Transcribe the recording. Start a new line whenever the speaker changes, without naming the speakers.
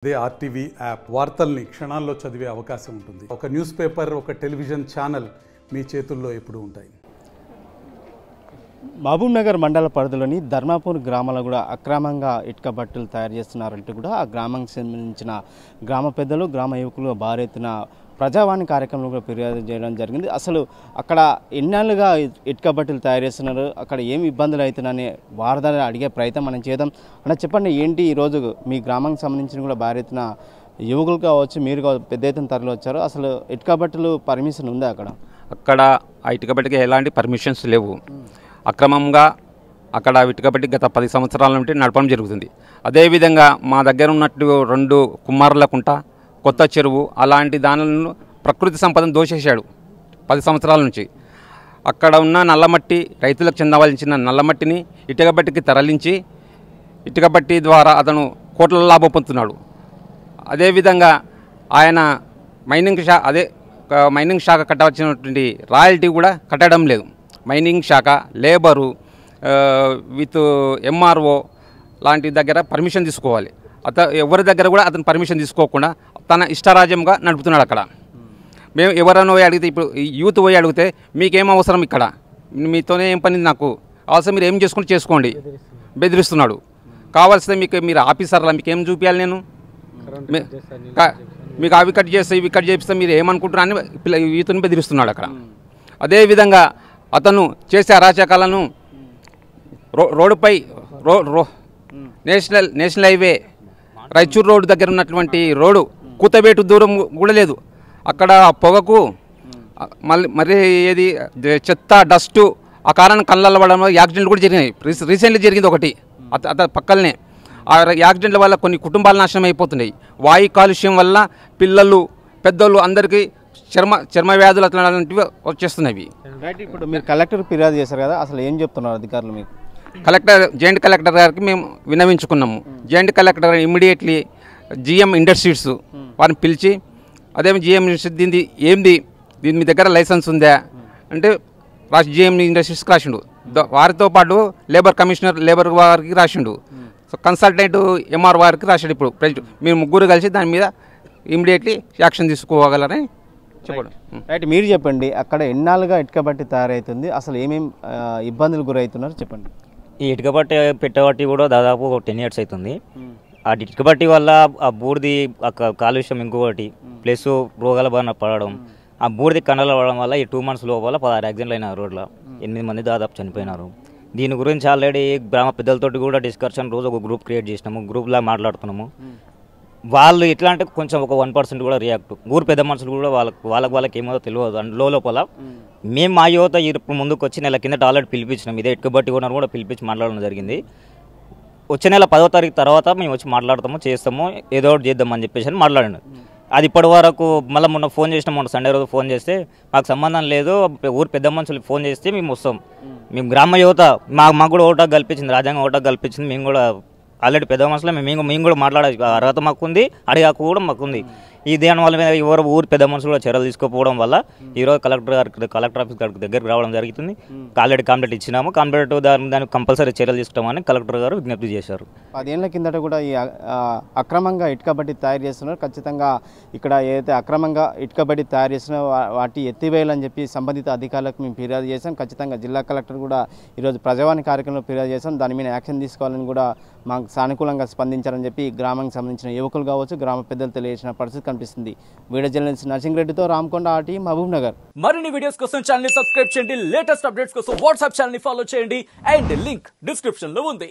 అదే RTV app వార్తల్ని క్షణాల్లో చదివే అవకాశం ఉంటుంది. ఒక న్యూస్ పేపర్, ఒక టెలివిజన్ ఛానల్ మీ చేతుల్లో ఎప్పుడూ ఉంటాయి.
మహబూబ్ నగర్ మండల పరిధిలోని ధర్మాపూర్ గ్రామాల్లో కూడా అక్రమంగా ఇటుక బట్టలు తయారు చేస్తున్నారంటూ కూడా ఆ గ్రామానికి సంబంధించిన గ్రామ పెద్దలు, గ్రామ యువకులు భారీ ఎత్తున ప్రజావాణి కార్యక్రమంలో కూడా ఫిర్యాదు చేయడం జరిగింది. అసలు అక్కడ ఎన్నాళ్ళుగా ఇటుక బట్టలు తయారు చేస్తున్నారు, అక్కడ ఏమి ఇబ్బందులు అవుతున్నాయని వారదాన్ని అడిగే ప్రయత్నం మనం చేద్దాం. అన్న చెప్పండి, ఏంటి ఈరోజు మీ గ్రామానికి సంబంధించిన కూడా భారీ ఎత్తున యువకులు కావచ్చు, మీరు పెద్ద ఎత్తున తరలి వచ్చారు. అసలు ఇటుక బట్టలు పర్మిషన్ ఉందా అక్కడ?
అక్కడ ఆ ఇటుక బట్టకి ఎలాంటి పర్మిషన్స్ లేవు. అక్రమంగా అక్కడ ఇటుక బట్టి గత 10 సంవత్సరాల నుండి నడపడం జరుగుతుంది. అదేవిధంగా మా దగ్గర ఉన్నట్టు 2 కుమారులకుంట, కొత్త చెరువు అలాంటి దానిలను ప్రకృతి సంపదను దోషేశాడు 10 సంవత్సరాల నుంచి. అక్కడ ఉన్న నల్లమట్టి, రైతులకు చెందవలసిన నల్లమట్టిని ఇటుక బట్టికి తరలించి ఇటుక బట్టి ద్వారా అతను కోట్ల లాభం పొందుతున్నాడు. అదేవిధంగా ఆయన మైనింగ్ శాఖ కట్టవలసినటువంటి రాయల్టీ కూడా కట్టడం లేదు. మైనింగ్ శాఖ, లేబరు విత్ ఎంఆర్ఓ లాంటి దగ్గర పర్మిషన్ తీసుకోవాలి. ఎవరి దగ్గర కూడా అతను పర్మిషన్ తీసుకోకుండా తన ఇష్టరాజ్యంగా నడుపుతున్నాడు. అక్కడ మేము ఎవరైనా పోయి అడిగితే, ఇప్పుడు యూత్ పోయి అడిగితే మీకేం అవసరం, ఇక్కడ మీతోనే ఏం పని, నాకు అవసరం, మీరు ఏం చేసుకోండి బెదిరిస్తున్నాడు. కావాల్సిందే మీరు ఆఫీసర్లా మీకు ఏం చూపించాలి, నేను మీకు అవి కట్ చేస్తే ఇవి కట్ చేపిస్తే మీరు ఏమనుకుంటున్నా అని యూత్ని బెదిరిస్తున్నాడు అక్కడ. అదేవిధంగా అతను చేసే అరాచకాలను రోడ్డుపై నేషనల్ హైవే రాయచూర్ రోడ్డు దగ్గర ఉన్నటువంటి రోడ్డు కూతబేటు దూరం కూడా లేదు. అక్కడ పొగకు మరి ఏది చెత్త, డస్టు ఆ కారణం కళ్ళల్లో పడడం యాక్సిడెంట్లు కూడా జరిగినాయి. రీసెంట్లీ జరిగింది ఒకటి పక్కలనే. ఆ యాక్సిడెంట్ల వల్ల కొన్ని కుటుంబాలు నాశనం అయిపోతున్నాయి. వాయు కాలుష్యం వల్ల పిల్లలు, పెద్దోళ్ళు అందరికీ చర్మ వ్యాధులు అట్లాంటివి వచ్చేస్తున్నాయి.
రైట్, ఇప్పుడు మీరు కలెక్టర్ ఫిర్యాదు చేశారు కదా, అసలు ఏం చెప్తున్నారు అధికారులు మీకు?
జాయింట్ కలెక్టర్ గారికి మేము విన్నవించుకున్నాము. జాయింట్ కలెక్టర్ గారు ఇమ్మీడియట్లీ జిఎం ఇండస్ట్రీస్ వారిని పిలిచి, అదే జిఎం ఇండస్ట్రీస్ దీని మీ దగ్గర లైసెన్స్ ఉందా అంటే జిఎం ఇండస్ట్రీస్కి రాసిండు. వారితో పాటు లేబర్ కమిషనర్ లేబర్ వారికి రాసిండు, కన్సల్టెంట్ ఎంఆర్ వారికి రాశాడు. ఇప్పుడు ప్రెసిడెంట్ మీరు ముగ్గురు కలిసి దాని మీద ఇమ్మీడియట్లీ యాక్షన్ తీసుకోగలరని చెప్పండి.
రైట్, మీరు చెప్పండి, అక్కడ ఎన్నాళ్ళుగా ఇటుక బట్టి తయారవుతుంది, అసలు ఏమేమి ఇబ్బందులు గురవుతున్నారు చెప్పండి.
ఈ ఇటుక బట్టి పెట్టబట్టి కూడా దాదాపు 10 years అవుతుంది. ఆ ఇటుక బట్టి వల్ల ఆ బూడిది కాలుష్యం ఇంకొకటి, ప్లస్ రోగాల బారిన పడడం, ఆ బూడిది కండలు పడడం వల్ల ఈ 2 months లోపల 16 యాక్సిడెంట్లు అయిన రోడ్లో 8 మంది దాదాపు చనిపోయినారు. దీని గురించి ఆల్రెడీ గ్రామ పెద్దలతోటి కూడా డిస్కషన్, రోజు ఒక గ్రూప్ క్రియేట్ చేసినాము, గ్రూప్లా మాట్లాడుతున్నాము. వాళ్ళు ఎట్లా అంటే కొంచెం ఒక 1% కూడా రియాక్ట్, ఊరు పెద్ద మనుషులు కూడా వాళ్ళకి ఏమో తెలియదు. అండ్ లోపల మేము మా యువత ఇప్పుడు ముందుకు వచ్చి నెల కిందట ఆల్రెడీ పిలిపించినాం. ఇదే ఇటుక బట్టి ఓనర్ కూడా పిలిపించి మాట్లాడడం జరిగింది. వచ్చే నెల 10వ తారీఖు తర్వాత మేము వచ్చి మాట్లాడతాము, చేస్తాము, ఏదో ఒకటి చేద్దామని చెప్పేసి అని మాట్లాడాను. అది ఇప్పటి వరకు మళ్ళీ మొన్న ఫోన్ చేసినాం, మొన్న సండే రోజు ఫోన్ చేస్తే మాకు సంబంధం లేదు, ఊరు పెద్ద మనుషులకి ఫోన్ చేస్తే మేము వస్తాం. మేము గ్రామ యువత మాకు కూడా ఓటాకు కల్పించింది, రాజ్యాంగం ఓటాకు కల్పించింది. మేము కూడా ఆల్రెడీ పెద్ద మనుషులు మేము కూడా మాట్లాడే అర్హత మాకుంది, అడిగాక కూడా మాకుంది. ఈ దాని వల్ల ఎవరు ఊరు పెద్ద మనుషులు కూడా చర్యలు తీసుకోకపోవడం వల్ల ఈరోజు కలెక్టర్ ఆఫీస్ గారికి దగ్గరికి రావడం జరుగుతుంది. ఆల్రెడీ కంప్లైంట్ ఇచ్చినాము, కంప్లైంట్ దానికి కంపల్సరీ చర్యలు తీసుకుంటామని కలెక్టర్ గారు విజ్ఞప్తి చేశారు.
10 ఏళ్ల కిందట కూడా ఈ అక్రమంగా ఇటుక బట్టి తయారు చేస్తున్నారు. ఖచ్చితంగా ఇక్కడ ఏదైతే అక్రమంగా ఇటుక బట్టి తయారు చేస్తున్నారో వాటి ఎత్తివేయాలని చెప్పి సంబంధిత అధికారులకు మేము ఫిర్యాదు చేశాం. ఖచ్చితంగా జిల్లా కలెక్టర్ కూడా ఈరోజు ప్రజావాణి కార్యక్రమంలో ఫిర్యాదు చేశాం. దాని మీద యాక్షన్ తీసుకోవాలని కూడా మాకు సానుకూలంగా స్పందించారని చెప్పి గ్రామానికి సంబంధించిన యువకులు కావచ్చు, గ్రామ పెద్దలు తెలియజేసిన పరిస్థితి కనిపిస్తుంది. వీడియో జర్నలిస్ట్ నర్సింగ్ రెడ్డితో రామకొండ, ఆర్టీ, మహబూబ్ నగర్.
మరిన్ని వీడియోస్ కోసం ఛానల్ ని సబ్స్క్రైబ్ చేయండి, లేటెస్ట్ అప్డేట్స్ కోసం వాట్సాప్ ఛానల్ ని ఫాలో చేయండి, అండ్ లింక్ డిస్క్రిప్షన్ లో ఉంది.